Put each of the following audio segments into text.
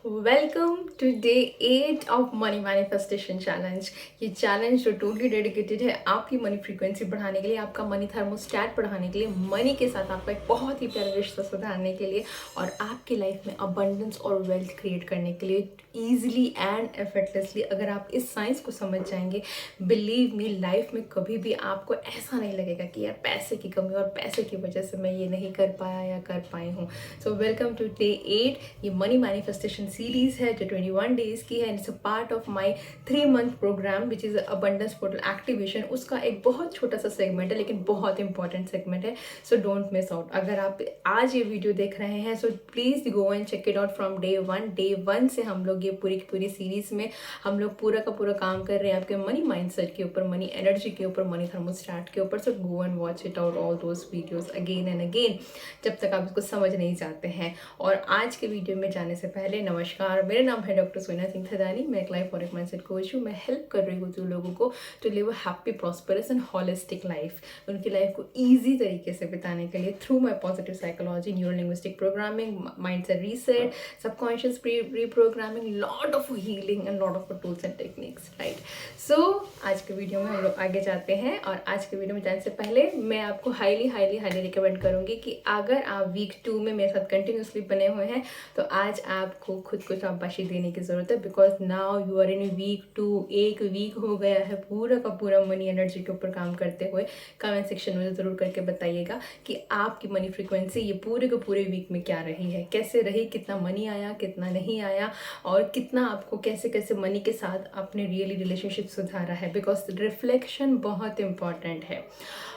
Welcome to day 8 of money manifestation challenge. ये challenge जो totally dedicated है आपकी मनी फ्रीक्वेंसी बढ़ाने के लिए, आपका मनी थर्मोस्टैट बढ़ाने के लिए, मनी के साथ आपका एक बहुत ही प्यारा रिश्ता सुधारने के लिए और आपकी लाइफ में अबंडेंस और वेल्थ क्रिएट करने के लिए ईजिली एंड एफर्टलेसली। अगर आप इस साइंस को समझ जाएंगे, बिलीव मी, लाइफ में कभी भी आपको ऐसा नहीं लगेगा कि यार पैसे की कमी और पैसे की वजह से मैं ये नहीं कर पाया या कर पाई हूँ। So welcome to day 8। ये मनी मैनिफेस्टेशन सीरीज है जो 21 डेज की है। It's a part of my 3 month programme which is abundance portal activation. उसका एक बहुत छोटा सा सेगमेंट है लेकिन बहुत इंपॉर्टेंट सेगमेंट है। So don't miss out. अगर आप आज ये वीडियो देख रहे हैं so please go and check it out from day 1 से हम लोग ये पूरी की पूरी सीरीज में हम लोग पूरा का पूरा काम कर रहे हैं आपके मनी माइंडसेट के ऊपर, मनी एनर्जी के ऊपर, मनी थर्मोस्टैट के ऊपर। So go and watch it out all those videos again and again जब तक आप इसको समझ नहीं जाते हैं। और आज के वीडियो में जाने से पहले नमस्कार, मेरा नाम है डॉक्टर सोना सिंह थदानी। मैं एक लाइफ और एक माइंडसेट कोच हूँ। मैं हेल्प कर रही हूँ लोगों को to live a happy, prosperous and holistic life. उनकी लाइफ को ईजी तरीके से बिताने के लिए through my positive psychology, neuro linguistic programming, mindset reset, subconscious reprogramming, lot of healing and lot of tools and techniques, right. So आज के video में हम लोग आगे जाते हैं और आज के वीडियो में जाने से पहले मैं आपको हाईली हाईली हाईली रिकमेंड करूंगी कि अगर आप वीक 2 में मेरे साथ कंटिन्यूसली बने हुए हैं तो आज आपको खुद को शाबाशी देने की ज़रूरत है, because now you are in week 2। एक वीक हो गया है पूरा का पूरा मनी एनर्जी के ऊपर काम करते हुए। कमेंट सेक्शन में ज़रूर करके बताइएगा कि आपकी मनी फ्रीक्वेंसी ये पूरे के पूरे वीक में क्या रही है, कैसे रही, कितना मनी आया, कितना नहीं आया, और कितना आपको कैसे कैसे मनी के साथ अपने रियली रिलेशनशिप सुधारा है। बिकॉज रिफ्लेक्शन बहुत इंपॉर्टेंट है।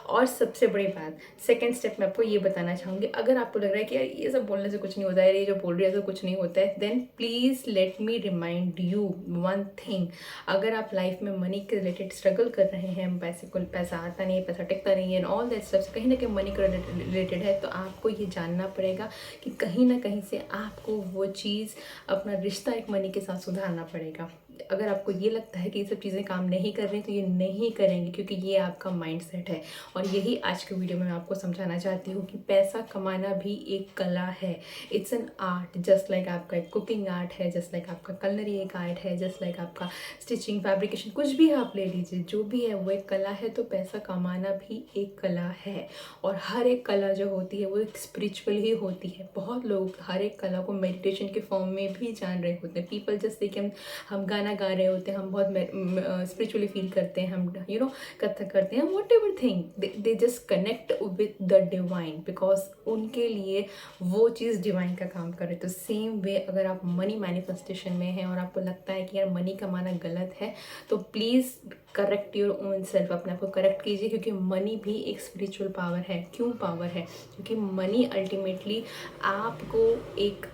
और सबसे बड़ी बात, सेकंड स्टेप में आपको ये बताना चाहूँगी, अगर आपको लग रहा है कि यार ये सब बोलने से कुछ नहीं होता है, ये जो बोल रही है तो कुछ नहीं होता है, then please let me remind you one thing. अगर आप लाइफ में मनी के रिलेटेड स्ट्रगल कर रहे हैं, पैसा आता नहीं है, पैसा टिकता नहीं है एंड ऑल दैट स्टफ, कहीं ना कहीं मनी के रिलेटेड है, तो आपको ये जानना पड़ेगा कि कहीं ना कहीं से आपको वो चीज़, अपना रिश्ता एक मनी के साथ सुधारना पड़ेगा। अगर आपको ये लगता है कि ये सब चीज़ें काम नहीं कर रही तो ये नहीं करेंगे, क्योंकि ये आपका माइंडसेट है। और यही आज के वीडियो में मैं आपको समझाना चाहती हूँ कि पैसा कमाना भी एक कला है। It's an art, just like आपका एक कुकिंग आर्ट है, जस्ट लाइक आपका कलनरी एक आर्ट है, जस्ट लाइक आपका स्टिचिंग, फैब्रिकेशन, कुछ भी आप ले लीजिए, जो भी है वो एक कला है। तो पैसा कमाना भी एक कला है। और हर एक कला जो होती है वो एक स्पिरिचुअल ही होती है। बहुत लोग हर एक कला को मेडिटेशन के फॉर्म में भी जान रहे होते हैं। पीपल जस्ट से कि हम गाना गा रहे होते हैं, हम बहुत स्पिरिचुअली फील करते हैं, हम कथक करते हैं, what ever thing, they just connect with the divine, because उनके लिए वो चीज़ डिवाइन का काम करे। तो सेम वे अगर आप मनी मैनिफेस्टेशन में हैं और आपको लगता है कि यार मनी कमाना गलत है, तो please correct your own self, अपने आप को करेक्ट कीजिए, क्योंकि मनी भी एक स्पिरिचुअल पावर है। क्यों पावर है? क्योंकि मनी अल्टीमेटली आपको एक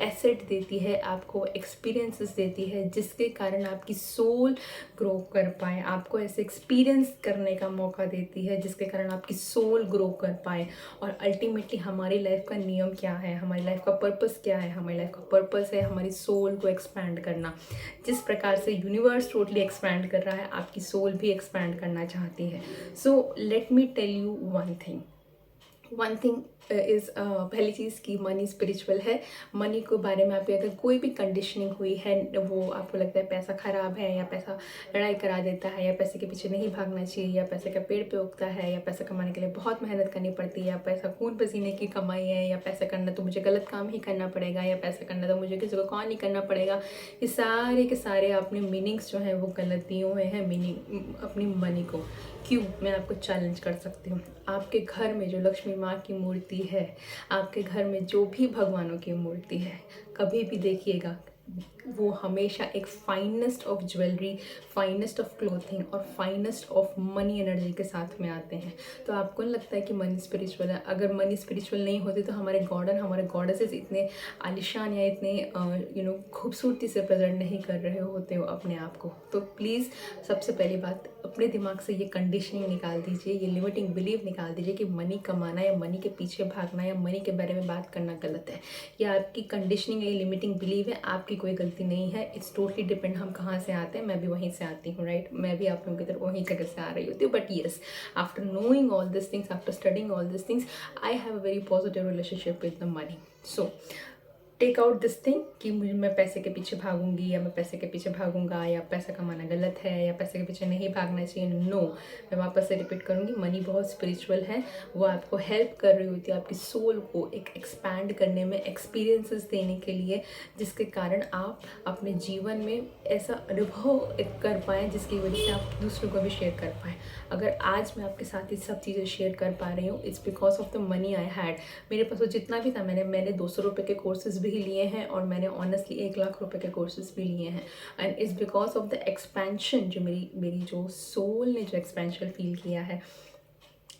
एसेट देती है, आपको एक्सपीरियंसेस देती है, जिसके कारण आपकी सोल ग्रो कर पाए, आपको ऐसे एक्सपीरियंस करने का मौका देती है जिसके कारण आपकी सोल ग्रो कर पाए। और अल्टीमेटली हमारी लाइफ का नियम क्या है, हमारी लाइफ का पर्पस क्या है? हमारी लाइफ का पर्पस है हमारी सोल को एक्सपैंड करना। जिस प्रकार से यूनिवर्स टोटली एक्सपैंड कर रहा है, आपकी सोल भी एक्सपैंड करना चाहती है। So let me tell you one thing is, पहली चीज़ कि मनी स्पिरिचुअल है। मनी के बारे में आपकी अगर कोई भी कंडीशनिंग हुई है, वो आपको लगता है पैसा ख़राब है, या पैसा लड़ाई करा देता है, या पैसे के पीछे नहीं भागना चाहिए, या पैसे का पेड़ पे उगता है, या पैसा कमाने के लिए बहुत मेहनत करनी पड़ती है, या पैसा खून पसीने की कमाई है, या पैसा करना तो मुझे गलत काम ही करना पड़ेगा, या पैसा करना तो मुझे किसी को कॉल नहीं करना पड़ेगा, ये सारे के सारे अपने मीनिंग्स जो हैं वो गलत दिए हुए हैं मीनिंग अपनी मनी को। क्यों? मैं आपको चैलेंज कर सकती हूँ। आपके घर में जो लक्ष्मी माँ की मूर्ति है, आपके घर में जो भी भगवानों की मूर्ति है, कभी भी देखिएगा वो हमेशा एक finest of jewellery, finest of clothing और फाइनेस्ट ऑफ मनी एनर्जी के साथ में आते हैं। तो आपको नहीं लगता है कि मनी स्पिरिचुअल है? अगर मनी स्पिरिचुअल नहीं होती तो हमारे गॉड, हमारे गॉडेसेस इतने आलिशान या इतने खूबसूरती से प्रेजेंट नहीं कर रहे होते हो अपने आप को। तो प्लीज़ सबसे पहली बात, अपने दिमाग से ये कंडीशनिंग निकाल दीजिए, ये लिमिटिंग बिलीव निकाल दीजिए कि मनी कमाना या मनी के पीछे भागना या मनी के बारे में बात करना गलत है। ये आपकी कंडीशनिंग है, ये लिमिटिंग बिलीव है, आपकी कोई गलती नहीं है। इट्स टोटली डिपेंड हम कहाँ से आते हैं। मैं भी वहीं से आती हूँ, राइट। मैं भी आप लोगों की तरफ वहीं जगह से आ रही होती हूँ। But yes, after knowing all this things, after studying all this things, I have a very positive relationship with the money. So take out this thing कि मैं पैसे के पीछे भागूंगी या मैं पैसे के पीछे भागूंगा या पैसा कमाना गलत है या पैसे के पीछे नहीं भागना चाहिए। नो, मैं वापस से रिपीट करूंगी, मनी बहुत स्पिरिचुअल है। वो आपको हेल्प कर रही होती है आपकी सोल को एक एक्सपैंड करने में, एक्सपीरियंसेस देने के लिए, जिसके कारण आप अपने जीवन में ऐसा अनुभव कर पाएँ जिसकी वजह से आप दूसरों को भी शेयर कर पाएँ। अगर आज मैं आपके साथ ये सब चीज़ें शेयर कर पा रही हूँ, it's because of the money I had. मेरे पास वो जितना भी था, मैंने 200 रुपये के कोर्सेज भी लिए हैं और मैंने ऑनेस्टली 1 लाख रुपए के कोर्सेज भी लिए हैं। And it's because of the expansion, जो मेरी जो सोल ने जो एक्सपेंशन फील किया है,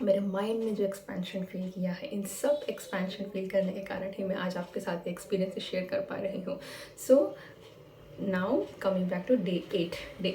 मेरे माइंड ने जो एक्सपेंशन फील किया है, इन सब एक्सपेंशन फील करने के कारण ही मैं आज आपके साथ एक्सपीरियंस शेयर कर पा रही हूँ। So now coming back to day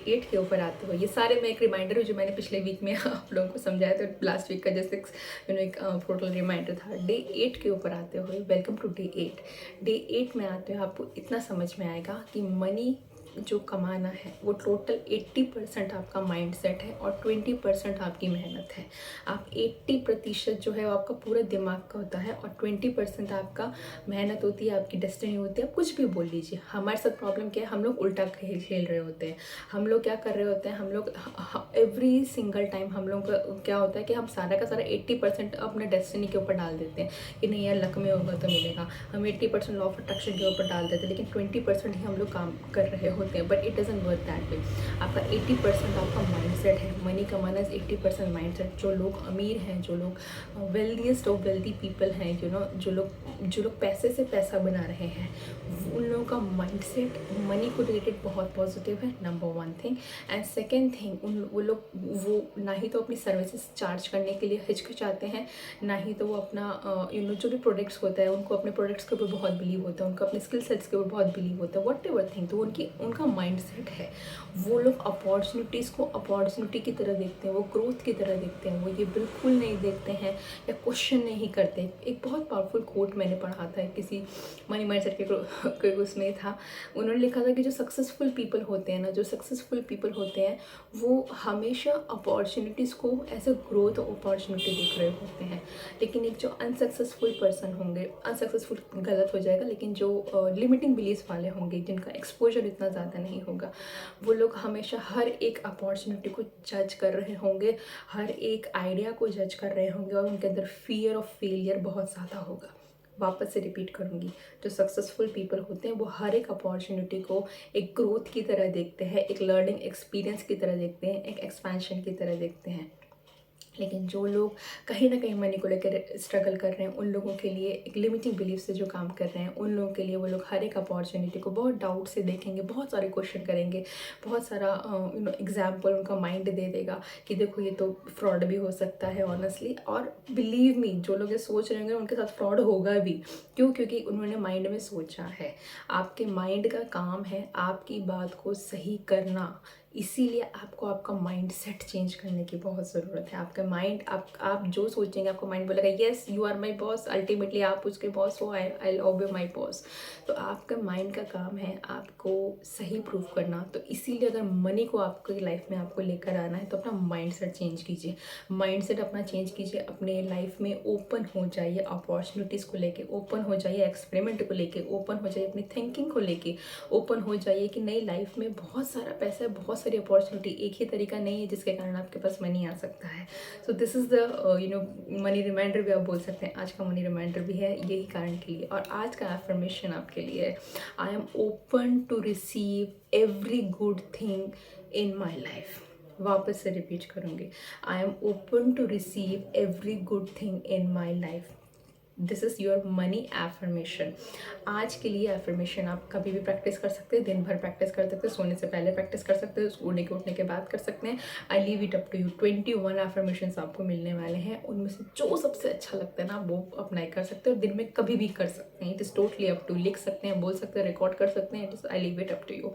8 के ऊपर आते हुए, ये सारे मैं एक रिमाइंडर हूँ जो मैंने पिछले वीक में आप लोगों को समझाया था, लास्ट वीक का जैसे एक टोटल रिमाइंडर था। डे 8 के ऊपर आते हुए, वेलकम टू डे 8। डे 8 में आते हुए आपको इतना समझ में आएगा कि मनी जो कमाना है वो टोटल 80% आपका माइंडसेट है और 20% आपकी मेहनत है। आप 80% जो है वो आपका पूरा दिमाग का होता है और 20% आपका मेहनत होती है, आपकी डेस्टिनी होती है। आप कुछ भी बोल लीजिए। हमारे साथ प्रॉब्लम क्या है, हम लोग उल्टा खेल रहे होते हैं। हम लोग क्या कर रहे होते हैं, हम लोग एवरी सिंगल टाइम हम लोग का क्या होता है कि हम सारा का सारा 80% अपने डेस्टिनी के ऊपर डाल देते हैं कि नहीं यार लक में होगा तो मिलेगा। हम 80% लॉ ऑफ अट्रैक्शन के ऊपर डाल देते हैं, लेकिन 20% ही हम लोग काम कर रहे होते हैं। But it doesn't work that way. आपका 80% आपका माइंडसेट है। मनी कमाना इज 80% माइंडसेट। जो लोग अमीर हैं, जो लोग वेल्दीएस्ट ऑफ वेल्दी पीपल हैं, जो लोग पैसे से पैसा बना रहे हैं, उन लोगों का माइंडसेट मनी को रिलेटेड बहुत पॉजिटिव है, number 1 thing. And second thing, वो ना ही तो अपनी सर्विसेज चार्ज करने के लिए हिचकिचाते हैं, ना ही तो वो अपना जो भी प्रोडक्ट्स होता है उनको अपने प्रोडक्ट्स के ऊपर बहुत बिलीव होता है, उनको अपने स्किल सेट्स के ऊपर बहुत बिलीव होता है, वट एवर थिंग। तो उनका माइंडसेट है। वो लोग अपॉर्चुनिटीज़ को अपॉर्चुनिटी की तरह देखते हैं, वो ग्रोथ की तरह देखते हैं। वो ये बिल्कुल नहीं देखते हैं या क्वेश्चन नहीं करते। एक बहुत पावरफुल कोट मैंने पढ़ा था किसी मनी माइंडसेट के उसमें था। उन्होंने लिखा था कि जो सक्सेसफुल पीपल होते हैं ना, जो सक्सेसफुल पीपल होते हैं वो हमेशा अपॉर्चुनिटीज़ को एज अ ग्रोथ अपॉर्चुनिटी देख रहे होते हैं। लेकिन एक जो अनसक्सेसफुल पर्सन होंगे, अनसक्सेसफुल गलत हो जाएगा, लेकिन जो लिमिटिंग बिलीव्स वाले होंगे, जिनका एक्सपोजर इतना ज़्यादा नहीं होगा, वो लोग हमेशा हर एक अपॉर्चुनिटी को जज कर रहे होंगे, हर एक आइडिया को जज कर रहे होंगे और उनके अंदर फियर ऑफ फेलियर बहुत ज़्यादा होगा। वापस से रिपीट करूँगी, जो सक्सेसफुल पीपल होते हैं वो हर एक अपॉर्चुनिटी को एक ग्रोथ की तरह देखते हैं, एक लर्निंग एक्सपीरियंस की तरह देखते हैं, एक एक्सपेंशन की तरह देखते हैं। लेकिन जो लोग कहीं ना कहीं मनी को लेकर स्ट्रगल कर रहे हैं, उन लोगों के लिए एक लिमिटिंग बिलीफ से जो काम कर रहे हैं, उन लोगों के लिए वो लोग हर एक अपॉर्चुनिटी को बहुत डाउट से देखेंगे, बहुत सारे क्वेश्चन करेंगे, बहुत सारा एग्जाम्पल उनका माइंड दे देगा कि देखो ये तो फ्रॉड भी हो सकता है ऑनेस्टली। और बिलीव मी, जो लोग ये सोच रहे होंगे उनके साथ फ्रॉड होगा भी। क्यों? क्योंकि उन्होंने माइंड में सोचा है। आपके माइंड का काम है आपकी बात को सही करना। इसीलिए आपको आपका माइंड सेट चेंज करने की बहुत ज़रूरत है। आपका माइंड, आप जो सोचेंगे आपको माइंड बोलेगा yes you are my boss, ultimately आप उसके बॉस हो, आई ओबे माई बॉस। तो आपका माइंड का काम है आपको सही प्रूव करना। तो इसीलिए अगर मनी को आपकी लाइफ में आपको लेकर आना है तो अपना माइंड सेट चेंज कीजिए। माइंड सेट अपना चेंज कीजिए, अपने लाइफ में ओपन हो जाइए, अपॉर्चुनिटीज़ को लेके ओपन हो जाइए, एक्सपेरिमेंट को लेके ओपन हो जाइए, अपनी थिंकिंग को लेके ओपन हो जाइए कि नई लाइफ में बहुत सारा पैसा है, बहुत सारी अपॉर्चुनिटी। एक ही तरीका नहीं है जिसके कारण आपके पास मनी आ सकता है। So this is the money reminder भी आप बोल सकते हैं। आज का मनी रिमाइंडर भी है यही कारण के लिए। और आज का एफर्मेशन आपके लिए है, I am open to receive every good thing in my life. वापस से रिपीट करूँगी, I am open to receive every good thing in my life. This is your money affirmation. आज के लिए एफर्मेशन आप कभी भी प्रैक्टिस कर सकते हैं, दिन भर प्रैक्टिस कर सकते हैं, सोने से पहले प्रैक्टिस कर सकते हैं, सोने के उठने के बाद कर सकते हैं। I leave it up to you. 21 affirmations आपको मिलने वाले हैं। उनमें से जो सबसे अच्छा लगता है ना वो अप्लाई कर सकते हैं और दिन में कभी भी कर सकते हैं। It is totally up to. लिख सकते हैं, बोल सकते हैं, रिकॉर्ड कर सकते हैं। It is I leave it up to you.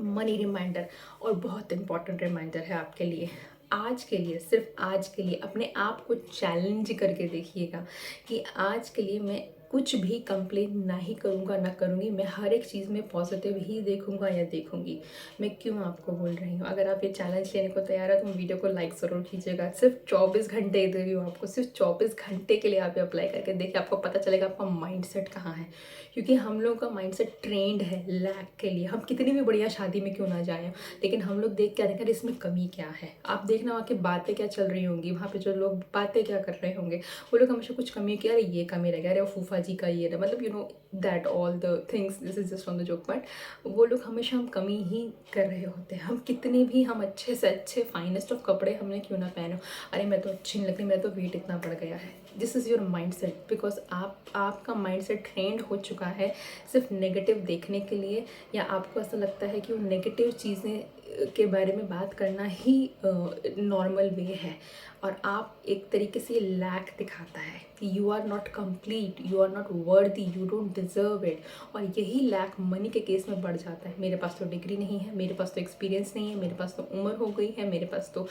Money reminder और बहुत इंपॉर्टेंट रिमाइंडर है आपके लिए। आज के लिए, सिर्फ आज के लिए अपने आप को चैलेंज करके देखिएगा कि आज के लिए मैं कुछ भी कंप्लेन ना ही करूँगा ना करूँगी। मैं हर एक चीज़ में पॉजिटिव ही देखूँगा या देखूँगी। मैं क्यों आपको बोल रही हूँ, अगर आप ये चैलेंज लेने को तैयार है तो वीडियो को लाइक ज़रूर कीजिएगा। सिर्फ 24 घंटे दे रही हूँ आपको, सिर्फ 24 घंटे के लिए आप अप्लाई करके देखिए, आपको पता चलेगा आपका माइंडसेट कहाँ है। क्योंकि हम लोगों का माइंडसेट ट्रेंड है लैक के लिए। हम कितनी भी बढ़िया शादी में क्यों ना जाएं, लेकिन हम लोग देख क्या रहे हैं इसमें कमी क्या है। आप देखना वहाँ की बातें क्या चल रही होंगी, वहाँ पे जो लोग बातें क्या कर रहे होंगे, वो लोग हमेशा कुछ कमी की, अरे ये कमी रह गया, अरे वो फूफा जी का ये रहा, मतलब that all the things, this is just on the joke. But वो लोग हमेशा हम कमी ही कर रहे होते हैं। हम कितने भी हम अच्छे से अच्छे फाइनेस्ट ऑफ कपड़े हमने क्यों ना पहने, अरे मैं तो अच्छी नहीं लगती, मेरा तो वेट इतना बढ़ गया है। This is your mind set, because आपका माइंड सेट ट्रेंड हो चुका है सिर्फ नेगेटिव देखने के लिए, या आपको ऐसा लगता है कि वो नेगेटिव चीज़ें के बारे में बात करना ही नॉर्मल वे है। और आप एक तरीके से लैक दिखाता है कि you are not complete, you are not worthy, you don't deserve it. और यही लैक मनी के केस में बढ़ जाता है। मेरे पास तो डिग्री नहीं है, मेरे पास तो एक्सपीरियंस नहीं है, मेरे पास तो उम्र हो गई है, मेरे पास तो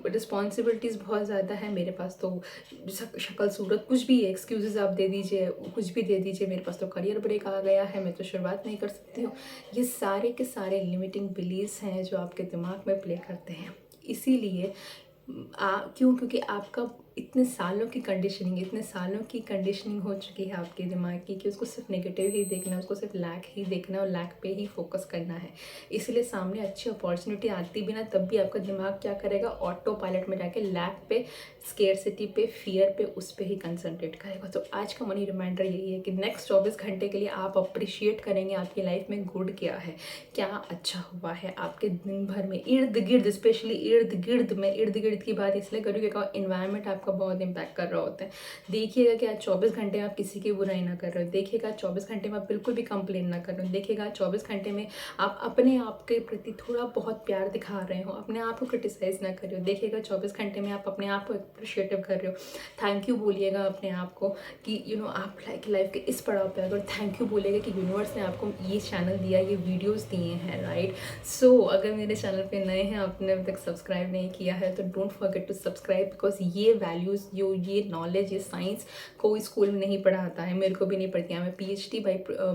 रिस्पॉन्सिबिलिटीज़ बहुत ज़्यादा है, मेरे पास तो शक्ल सूरत कुछ भी एक्सक्यूजेज आप दे दीजिए, कुछ भी दे दीजिए, मेरे पास तो करियर ब्रेक आ गया है, मैं तो शुरुआत नहीं कर सकती हूँ। ये सारे के सारे लिमिटिंग बिलीव्स हैं जो आपके दिमाग में प्ले करते हैं। इसीलिए क्यों, क्योंकि आपका इतने सालों की कंडीशनिंग हो चुकी है आपके दिमाग की कि उसको सिर्फ नेगेटिव ही देखना है, उसको सिर्फ लैक ही देखना है और लैक पे ही फोकस करना है। इसलिए सामने अच्छी अपॉर्चुनिटी आती भी ना, तब भी आपका दिमाग क्या करेगा, ऑटो पायलट में जाके लैक पे, स्केर्सिटी पे, फियर पे, उस पे ही कंसंट्रेट करेगा। तो आज का मनी रिमाइंडर यही है कि नेक्स्ट 24 घंटे के लिए आप अप्रिशिएट करेंगे आपकी लाइफ में गुड क्या है, क्या अच्छा हुआ है आपके दिन भर में, इर्द गिर्द, स्पेशली इर्द गिर्द की बात इसलिए करूँ क्योंकि इन्वायरमेंट आपका बहुत इम्पैक्ट कर रहा होता है। देखिएगा कि आज 24 घंटे में आप किसी की बुराई ना कर रहे हो, देखिएगा 24 घंटे में आप बिल्कुल भी कंप्लेन ना कर रहे हो, देखिएगा 24 घंटे में आप अपने आप के प्रति थोड़ा बहुत प्यार दिखा रहे हो, अपने आप को क्रिटिसाइज ना कर रहे हो, देखिएगा 24 घंटे में आप अपने आप को अप्रिशिएटिव कर रहे हो। थैंक यू बोलिएगा अपने आप को कि आप लाइफ के इस पड़ाव पे अगर थैंक यू बोलेगा कि यूनिवर्स ने आपको ये चैनल दिया, ये वीडियोस दिए हैं, राइट। सो अगर मेरे चैनल पे नए हैं, आपने अभी तक सब्सक्राइब नहीं किया है तो don't forget to subscribe, because ये वैल्यूज़, ये नॉलेज, ये साइंस कोई स्कूल में नहीं पढ़ाता है, मेरे को भी नहीं पढ़ती है। मैं PhD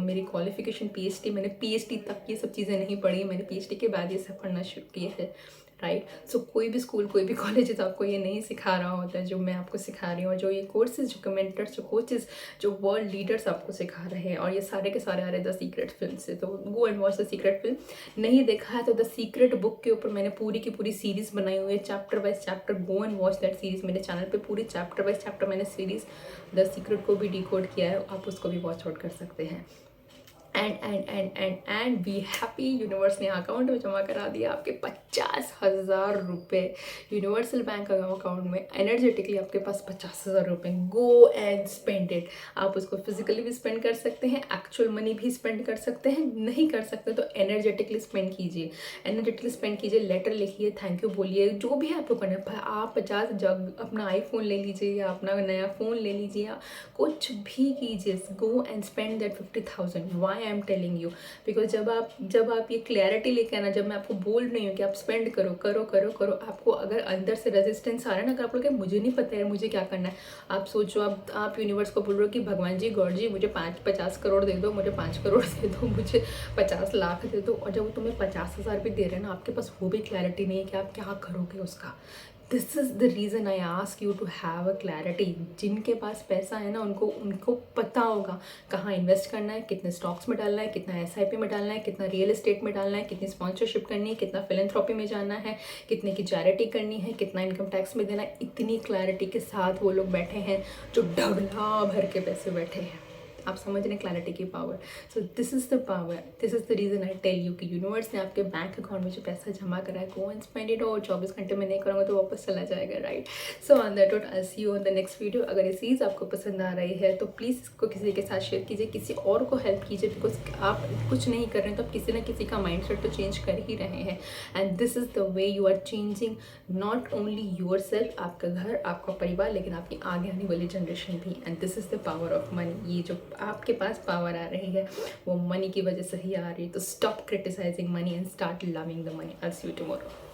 मेरी क्वालिफिकेशन PhD, मैंने PhD तक ये सब चीज़ें नहीं पढ़ी, मैंने PhD के बाद ये सब पढ़ना शुरू किया है, राइट। सो कोई भी स्कूल, कोई भी कॉलेज आपको ये नहीं सिखा रहा होता है जो मैं आपको सिखा रही हूँ, और जो ये कोर्सेज, जो कमेंटर्स, जो कोचेस, जो वर्ल्ड लीडर्स आपको सिखा रहे हैं, और ये सारे के सारे आ रहे हैं द सीक्रेट फिल्म से। तो गो and watch the secret film. नहीं देखा है तो द सीक्रेट बुक के ऊपर मैंने पूरी की पूरी सीरीज़ बनाई हुई है, chapter wise chapter. Go and watch that series. मेरे चैनल पे पूरी चैप्टर वाइज चैप्टर मैंने सीरीज़ द सीक्रेट को भी डिकोड किया है, आप उसको भी वॉच आउट कर सकते हैं। एंड बी हैप्पी, यूनिवर्स ने अकाउंट में जमा करा दिया आपके 50,000 रुपये यूनिवर्सल बैंक अकाउंट में। एनर्जेटिकली आपके पास 50,000 रुपये। गो एंड स्पेंड इट। आप उसको फिजिकली भी स्पेंड कर सकते हैं, एक्चुअल मनी भी स्पेंड कर सकते हैं, नहीं कर सकते तो एनर्जेटिकली स्पेंड कीजिए, एनर्जेटिकली स्पेंड कीजिए। लेटर लिखिए, थैंक यू बोलिए, जो भी आपको करना है। आप 50 जग अपना आईफोन ले लीजिए या अपना नया फ़ोन ले लीजिए, या कुछ भी कीजिए। Go and spend that 50,000। Why I am telling you, because जब आप ये क्लैरिटी लेके आना, जब मैं आपको बोल रही हूँ कि आप स्पेंड करो करो करो करो, आपको अगर अंदर से रेजिस्टेंस आ रहा है ना, अगर आप लोग मुझे नहीं पता है मुझे क्या करना है, आप सोचो, आप यूनिवर्स को बोल रहे हो कि भगवान जी, गॉड जी, मुझे 50 करोड़ दे दो, मुझे 5 करोड़ दे दो, मुझे 50 लाख दे दो, और जब वो तुम्हें 50,000 भी दे रहे हैं ना, आपके पास वो भी क्लैरिटी नहीं है कि आप क्या करोगे उसका। This is the reason I ask you to have a clarity. जिनके पास पैसा है ना, उनको पता होगा कहाँ इन्वेस्ट करना है, कितने स्टॉक्स में डालना है, कितना SIP में डालना है, कितना रियल एस्टेट में डालना है, कितनी स्पॉन्सरशिप करनी है, कितना फिलेंथ्रोपी में जाना है, कितने की चैरिटी करनी है, कितना इनकम टैक्स में देना है। इतनी क्लैरिटी के साथ वो लोग बैठे हैं जो ढगला भर के पैसे बैठे हैं। आप समझ रहे हैं क्लैरिटी की power. So this is the power, this is the reason I tell you कि यूनिवर्स ने आपके बैंक अकाउंट में जो पैसा जमा करा है, गो एंड स्पेंड इट। और 24 घंटे में नहीं करूँगा तो वापस चला जाएगा, right. So on that note, I see you on the next video. अगर ये चीज़ आपको पसंद आ रही है तो प्लीज़ इसको किसी के साथ शेयर कीजिए, किसी और को हेल्प कीजिए, बिकॉज आप कुछ नहीं कर रहे हैं तो आप किसी ना किसी का माइंड सेट तो चेंज कर ही रहे हैं। And this is the way you are changing not only yourself, आपका घर, आपका परिवार, लेकिन आपकी आगे आने वाली जनरेशन भी। And this is the power of money. ये जो आपके पास पावर आ रही है वो मनी की वजह से ही आ रही है। तो stop criticising money and start loving the money. I see you tomorrow.